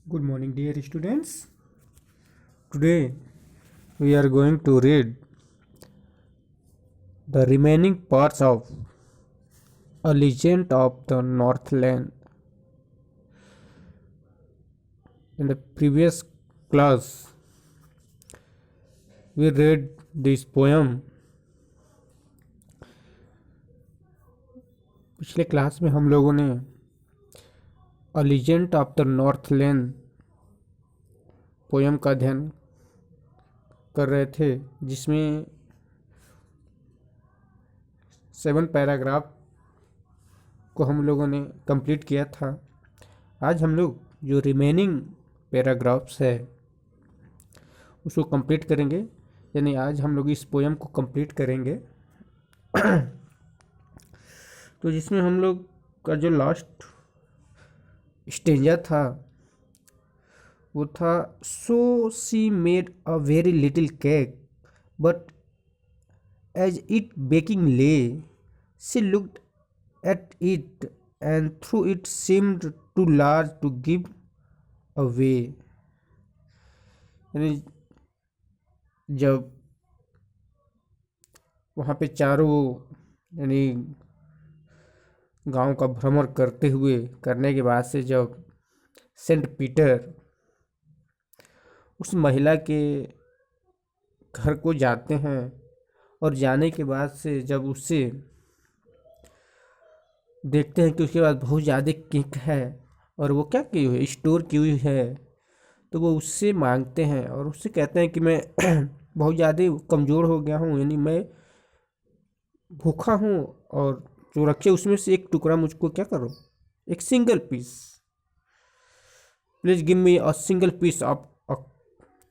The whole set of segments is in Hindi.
Good morning, dear students. Today we are going to read the remaining parts of A Legend of the Northland. In the previous class, we read this poem. पिछले क्लास में हम लोगों ने A Legend of the Northland poem का अध्ययन कर रहे थे, जिसमें 7 पैराग्राफ को हम लोगों ने कंप्लीट किया था। आज हम लोग जो रिमेनिंग पैराग्राफ्स है उसको कंप्लीट करेंगे, यानी आज हम लोग इस पोयम को कंप्लीट करेंगे। तो जिसमें हम लोग का जो लास्ट स्टेंजा था वो था, so she made a very little cake but as it baking lay she looked at it and thought it seemed too large to give away. यानी जब वहाँ पे चारों यानी गांव का भ्रमण करने के बाद से जब सेंट पीटर उस महिला के घर को जाते हैं और जाने के बाद से जब उससे देखते हैं कि उसके पास बहुत ज़्यादा केक है और वो क्या की हुई स्टोर की हुई है, तो वो उससे मांगते हैं और उससे कहते हैं कि मैं बहुत ज़्यादा कमज़ोर हो गया हूँ, यानी मैं भूखा हूँ और जो रखे उसमें से एक टुकड़ा मुझको क्या करो, एक single piece, please give me a single piece of a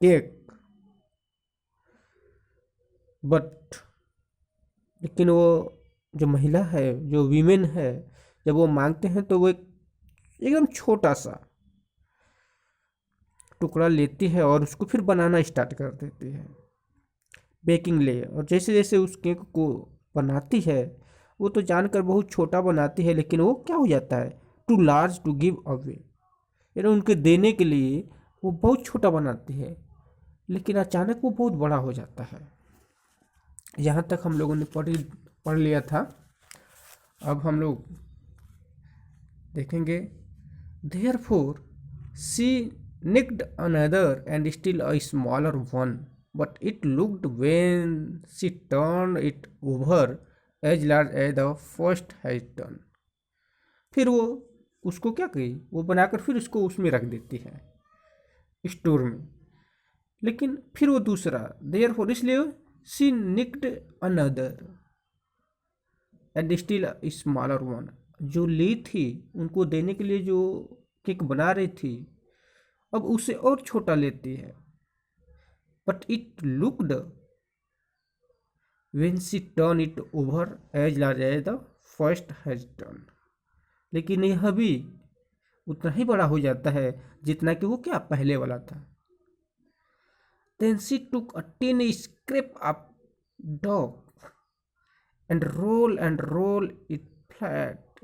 cake. But लेकिन वो जो महिला है, जो वीमेन है, जब वो मांगते हैं तो वो एकदम छोटा सा टुकड़ा लेती है और उसको फिर बनाना स्टार्ट कर देती है, बेकिंग ले। और जैसे जैसे उस केक को बनाती है वो तो जानकर बहुत छोटा बनाती है, लेकिन वो क्या हो जाता है, too large to give away, यानी उनके देने के लिए वो बहुत छोटा बनाती है, लेकिन अचानक वो बहुत बड़ा हो जाता है। यहाँ तक हम लोगों ने पढ़ लिया था। अब हम लोग देखेंगे, therefore she nicked another and still a smaller one, but it looked when she turned it over as large as the first had done। फिर वो उसको क्या कही, वो बनाकर फिर उसको उसमें रख देती है स्टोर में, लेकिन फिर वो दूसरा, देयरफॉर इसलिए she kneaded another and still a smaller one, जो ली थी उनको देने के लिए जो केक बना रही थी अब उसे और छोटा लेती है। But it looked when she turn it over as large as the first has done, लेकिन यह भी उतना ही बड़ा हो जाता है जितना कि वो क्या पहले वाला था। Then she took a tin scrap of dough and roll it flat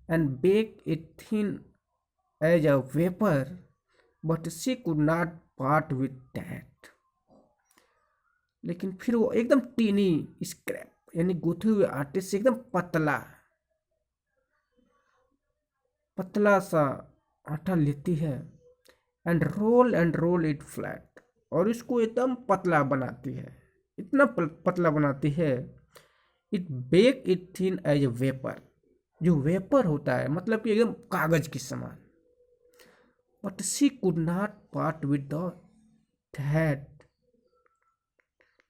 and bake it thin as a vapor, but she could not part with that। लेकिन फिर वो एकदम टीनी स्क्रैप यानी गूथे हुए आटे से एकदम पतला पतला सा आटा लेती है, एंड रोल इट फ्लैट, और इसको एकदम पतला बनाती है, इतना पतला बनाती है, it bake it thin as a wafer, जो वेपर होता है मतलब कि एकदम कागज के समान। But she could not part with the that,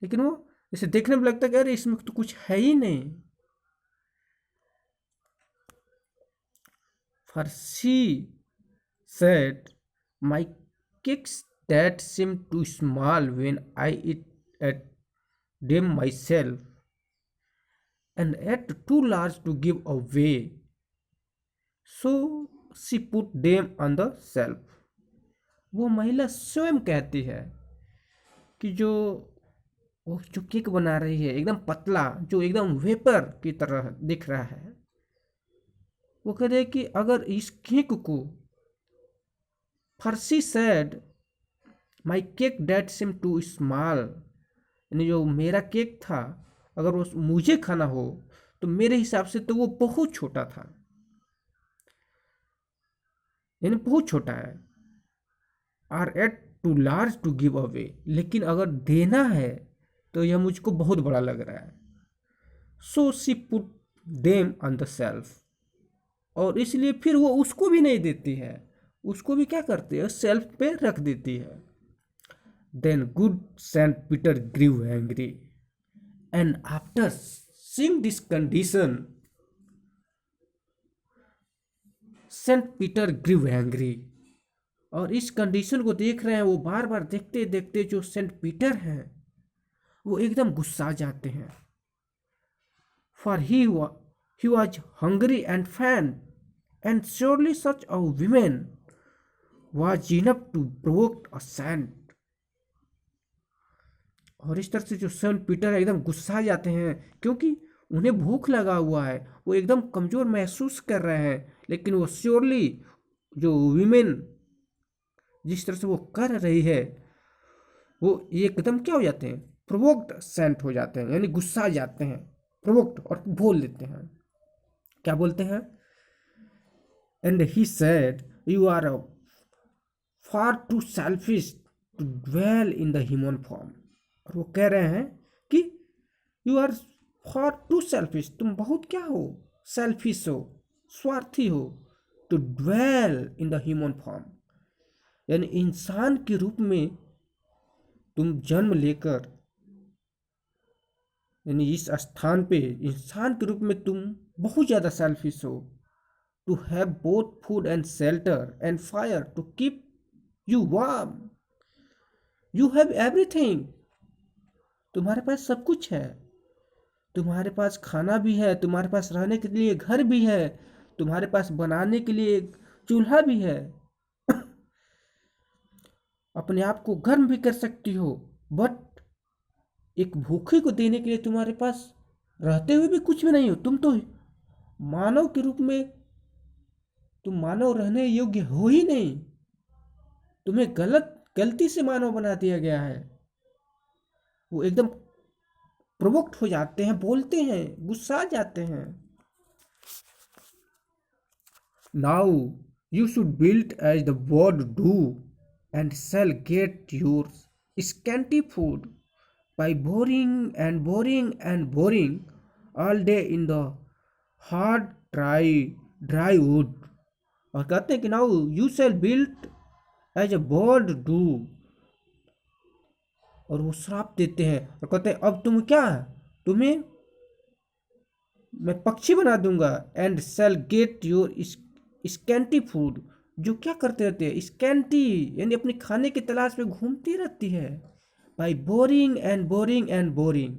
लेकिन वो इसे देखने में लगता है कि अरे इसमें तो कुछ है ही नहीं। For she said my cakes that seem too small when I it eat them myself and yet too large to give away, so she put them on the shelf। वो महिला स्वयं कहती है कि वो जो केक बना रही है एकदम पतला, जो एकदम वेपर की तरह दिख रहा है, वो कह रहे कि अगर इस केक को for she said my cake that seem too small, यानी जो मेरा केक था अगर वो मुझे खाना हो तो मेरे हिसाब से तो वो बहुत छोटा था, यानी बहुत छोटा है। Are ate too large to give away, लेकिन अगर देना है तो यह मुझको बहुत बड़ा लग रहा है। So she put them on the shelf, और इसलिए फिर वो उसको भी नहीं देती है, उसको भी क्या करती है, शेल्फ पे रख देती है। Then good Saint Peter grew angry, and after seeing this condition Saint Peter grew angry, और इस कंडीशन को देख रहे हैं वो, बार बार देखते देखते जो सेंट पीटर हैं वो एकदम गुस्सा जाते हैं। For he was hungry and faint, and surely such a women was enough to provoke a saint. और इस तरह से जो सेंट पीटर है एकदम गुस्सा जाते हैं, क्योंकि उन्हें भूख लगा हुआ है, वो एकदम कमजोर महसूस कर रहे हैं, लेकिन वो श्योरली जो वीमेन जिस तरह से वो कर रही है वो एकदम क्या हो जाते हैं, प्रोवोक्ड सेंट हो जाते हैं, यानी गुस्सा जाते हैं, प्रोवोक्ड, और बोल देते हैं, क्या बोलते हैं, and he said you are far too selfish to dwell in the human form. और वो कह रहे हैं कि you are far too selfish, तुम बहुत क्या हो, सेल्फिश हो, स्वार्थी हो, to dwell in the human form, यानी इंसान के रूप में तुम जन्म लेकर, यानी इस स्थान पे इंसान के रूप में तुम बहुत ज़्यादा सेल्फिश हो। To have both food and shelter and fire to keep you warm, you have everything, तुम्हारे पास सब कुछ है, तुम्हारे पास खाना भी है, तुम्हारे पास रहने के लिए घर भी है, तुम्हारे पास बनाने के लिए एक चूल्हा भी है, अपने आप को गर्म भी कर सकती हो, बट एक भूखे को देने के लिए तुम्हारे पास रहते हुए भी कुछ भी नहीं हो। तुम तो मानव के रूप में, तुम मानव रहने योग्य हो ही नहीं, तुम्हें गलती से मानव बना दिया गया है। वो एकदम प्रोवोक्ट हो जाते हैं, बोलते हैं, गुस्सा जाते हैं। Now you should build as the bird do and shall get your scanty food by boring and boring and boring all day in the hard dry wood। और कहते हैं कि now you shall build as a bird do, और वो श्राप देते हैं और कहते हैं अब तुम क्या, तुम्हें मैं पक्षी बना दूंगा, and shall get your scanty food, जो क्या करते रहते हैं, स्कैंटी यानी अपने खाने की तलाश में घूमती रहती है, by boring and boring and boring,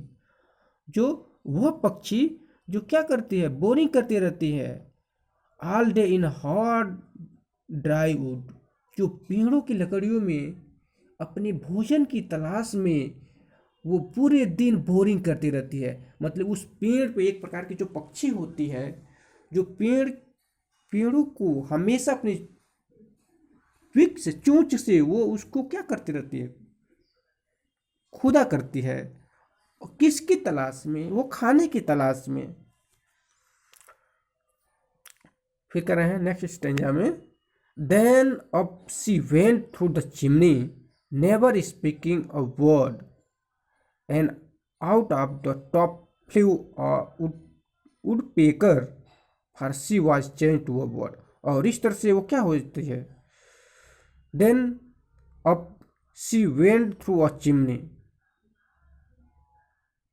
जो वह पक्षी जो क्या करती है, बोरिंग करती रहती है, all day in hard dry would, जो पेड़ों की लकड़ियों में अपने भोजन की तलाश में वो पूरे दिन बोरिंग करती रहती है। मतलब उस पेड़ पे एक प्रकार की जो पक्षी होती है, जो पेड़ों को हमेशा अपने विक से, चोंच से वो उसको क्या करती रहती है, खुदा करती है, और किसकी तलाश में, वो खाने की तलाश में। फिर कह रहे हैं नेक्स्ट स्टेंजा में, then up she went through the chimney never speaking a word, and out of the top flew woodpecker for she was change to a bird. और इस तरह से वो क्या होती है, then up she went through a chimney,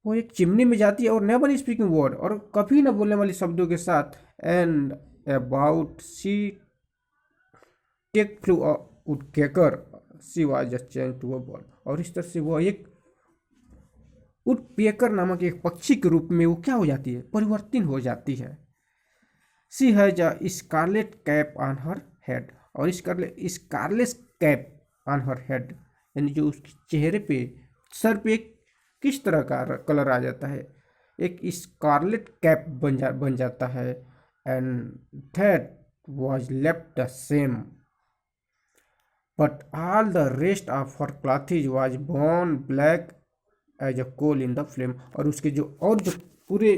वो एक चिमनी में जाती है, और नेवर स्पीकिंग वर्ड, और कभी ना बोलने वाले शब्दों के साथ, and about she take flew a woodpecker she was change to a bird. और इस तरह से वो एक वुडपेकर नामक एक पक्षी के रूप में वो क्या हो जाती है, परिवर्तन हो जाती है। She has a scarlet cap on her head, और scarlet cap on her head, यानी जो उसके चेहरे पे, सर पे एक किस तरह का कलर आ जाता है, एक स्कारलेट कैप बन जाता है, and that was left the same. but all the rest of her clothes was born black as a coal in the flame. और उसके जो पूरे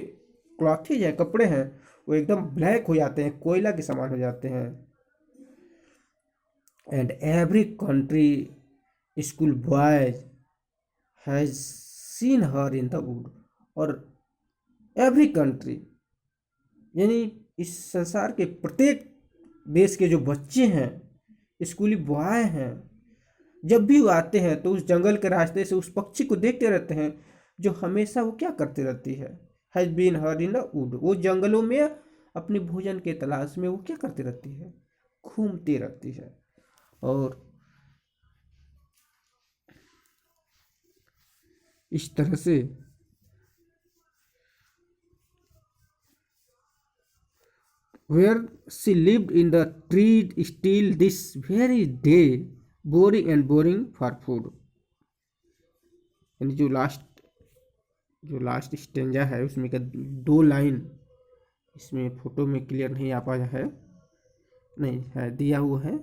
क्लॉथेज है, कपड़े हैं, वो एकदम ब्लैक हो जाते हैं, कोयला के समान हो जाते हैं। And every country school boys has seen her in the would. और एवरी कंट्री यानी इस संसार के प्रत्येक देश के जो बच्चे हैं, स्कूली बॉय हैं, जब भी वो आते हैं तो उस जंगल के रास्ते से उस पक्षी को देखते रहते हैं, जो हमेशा वो क्या करती रहती है, has been heard in the wood. वो जंगलों में अपने भोजन के तलाश में वो क्या करती रहती है, घूमती रहती है। और इस तरह से where she lived in the tree still this very day, boring and boring for food। यानी जो लास्ट स्टेंजा है उसमें का 2 लाइन इसमें फोटो में क्लियर नहीं आ पाया है, नहीं है, दिया हुआ है।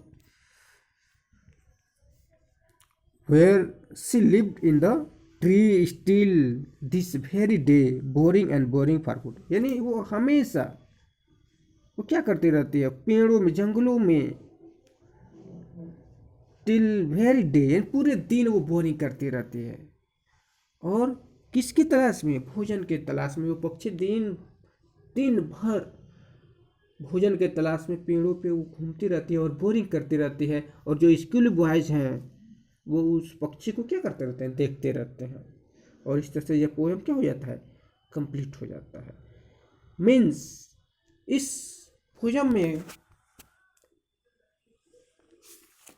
where she lived in the tree still this very day, boring and boring for food। यानी वो हमेशा वो क्या करती रहती है, पेड़ों में, जंगलों में, टिल वेरी डे, पूरे दिन वो बोरिंग करती रहती है। और किसकी तलाश में, भोजन के तलाश में। वो पक्षी दिन भर भोजन के तलाश में पेड़ों पे वो घूमती रहती है और बोरिंग करती रहती है। और जो स्कूल बॉयज हैं वो उस पक्षी को क्या करते रहते हैं, देखते रहते हैं। और इस तरह से यह पोएम क्या हो जाता है, कंप्लीट हो जाता है। मीन्स इस पोएम में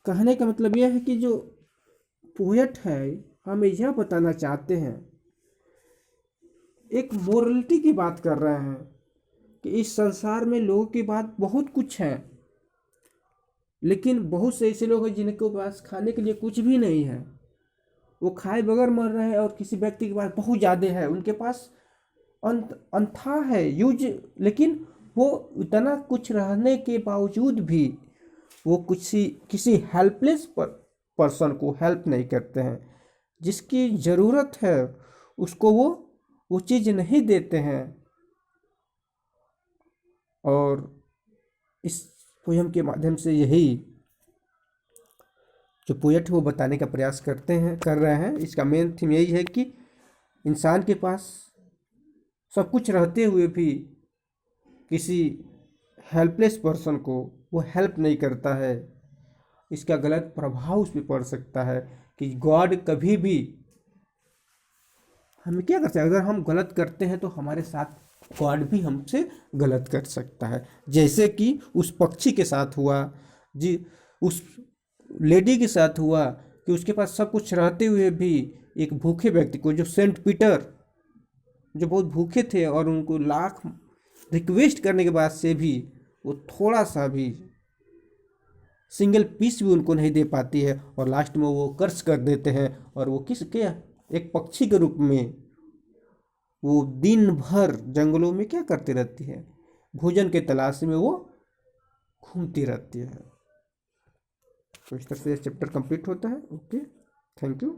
कहने का मतलब यह है कि जो पोएट है हमें यह बताना चाहते हैं, एक मोरलिटी की बात कर रहे हैं कि इस संसार में लोगों की बात बहुत कुछ है, लेकिन बहुत से ऐसे लोग हैं जिनके पास खाने के लिए कुछ भी नहीं है, वो खाए बगैर मर रहे हैं। और किसी व्यक्ति के पास बहुत ज़्यादा है, उनके पास अनथा है यूज, लेकिन वो इतना कुछ रहने के बावजूद भी वो किसी हेल्पलेस पर्सन को हेल्प नहीं करते हैं। जिसकी ज़रूरत है उसको वो चीज़ नहीं देते हैं। और इस पोयम के माध्यम से यही जो पोएट है वो बताने का प्रयास कर रहे हैं। इसका मेन थीम यही है कि इंसान के पास सब कुछ रहते हुए भी किसी हेल्पलेस पर्सन को वो हेल्प नहीं करता है। इसका गलत प्रभाव उस पर पड़ सकता है कि गॉड कभी भी हमें क्या कर सकता है, अगर हम गलत करते हैं तो हमारे साथ गॉड भी हमसे गलत कर सकता है। जैसे कि उस पक्षी के साथ हुआ, जी उस लेडी के साथ हुआ, कि उसके पास सब कुछ रहते हुए भी एक भूखे व्यक्ति को, जो सेंट पीटर जो बहुत भूखे थे और उनको लाख रिक्वेस्ट करने के बाद से भी वो थोड़ा सा भी सिंगल पीस भी उनको नहीं दे पाती है। और लास्ट में वो कर्ज कर देते हैं। और वो किसके, एक पक्षी के रूप में वो दिन भर जंगलों में क्या करती रहती है, भोजन के तलाश में वो घूमती रहती है। तो इस तरह से चैप्टर कंप्लीट होता है। Okay, thank you.